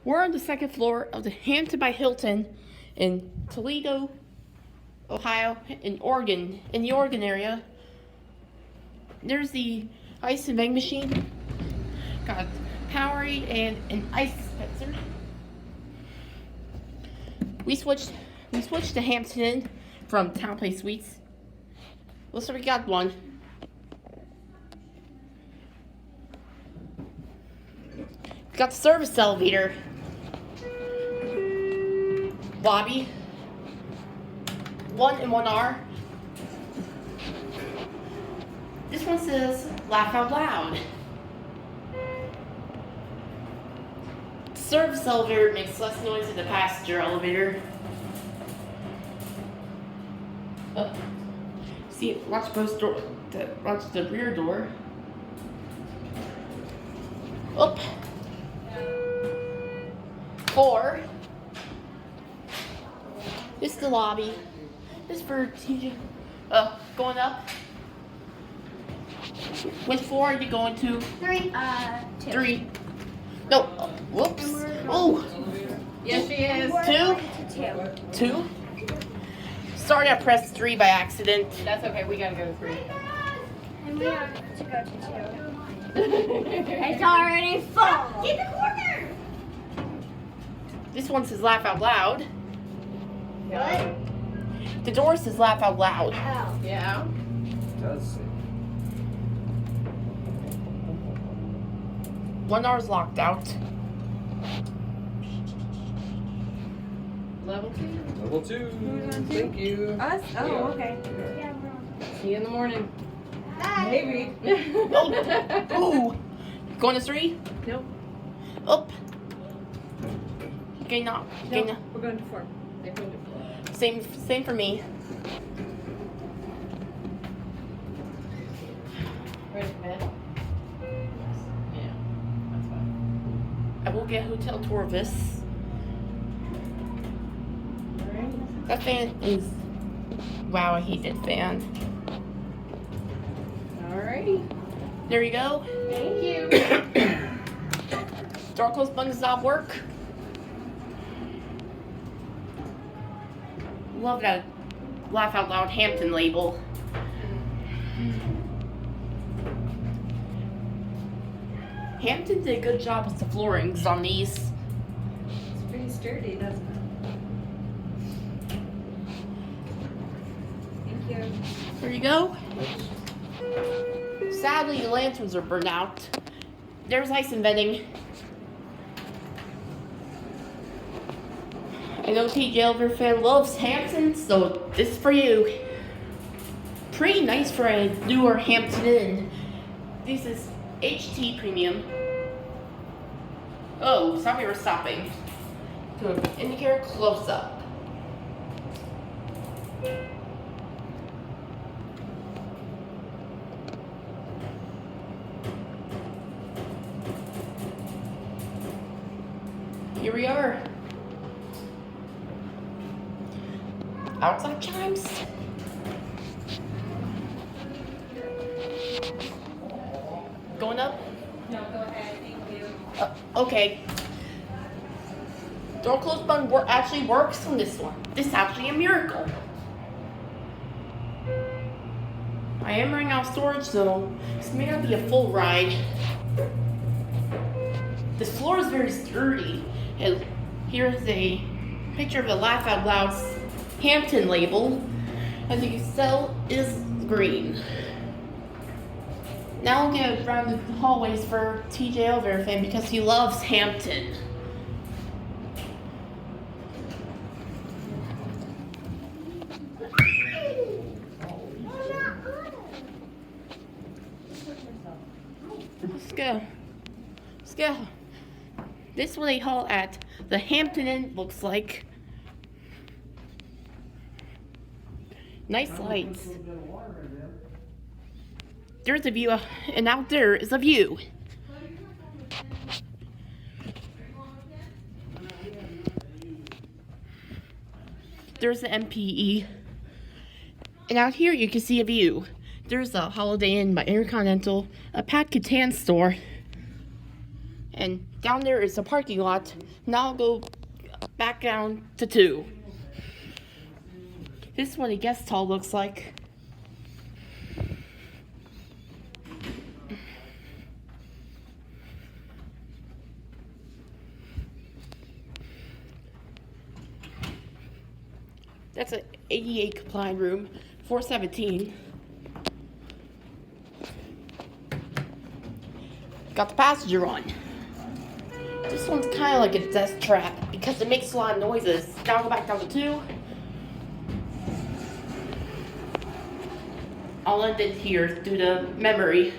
We're on the second floor of the Hampton by Hilton in Toledo, Ohio, in the Oregon area. There's the ice and vending machine. Got Powerade and an ice dispenser. We switched to Hampton from Town Place Suites. Looks like we got one. We got the service elevator. Lobby. 1 and 1R. This one says laugh out loud. The service elevator makes less noise than the passenger elevator. See, watch both door. Watch the rear door. Up. 4. This is the lobby. This is for TJ. Going up. Which floor are you going to? 3. 2. 3. No. Whoops. Oh. Yes, she is. 2. 2. Sorry, I pressed 3 by accident. That's okay. We gotta go to 3. And we have to go to 2. It's already full. Get the corner. This one says laugh out loud. What? The door says laugh out loud. Oh. Yeah. It does say. 1R is locked out. Level 2. Level 2. Who's on 2? Thank you. Us? Oh, okay. Yeah, we're on. See you in the morning. Bye. Maybe. Ooh. Going to 3? Nope. Up. Okay, now. Okay, Nope. now. We're going to 4. They're going to 4. Same for me. Ready for bed? Yeah. That's fine. I will get a hotel tour of this. Alright. That fan is. Wow, I hate that fan. Alrighty. There you go. Thank you. Door close button does not work. Love that laugh out loud Hampton label. Hampton did a good job with the floorings on these. It's pretty sturdy, doesn't it? Thank you. There you go. Sadly, the lanterns are burned out. There's ice and vending. I know TJ Elver fan loves Hampton, so this is for you. Pretty nice for a newer Hampton Inn. This is HT Premium. Oh, sorry we're stopping. To indicate close up. Here we are. Outside chimes. Going up? No, go ahead. Thank you. Okay. Door close button actually works on this one. This is actually a miracle. I am running out of storage, so this may not be a full ride. This floor is very sturdy. And here's a picture of a laugh out loud Hampton label. As you can tell, is green. Now I'll get around the hallways for TJ Elver fan because he loves Hampton. Let's go. Let's go. This is what they haul at the Hampton Inn looks like. Nice lights. There's a view, and out there is a view. There's the MPE. And out here you can see a view. There's a Holiday Inn by Intercontinental, a Pat Catan store, and Down there is a parking lot. Now I'll go back down to 2. This is what a guest hall looks like. That's an 88 compliant room, 417. Got the passenger on. This one's kind of like a death trap because it makes a lot of noises. Now I'll go back down to 2. I'll end it here due to memory.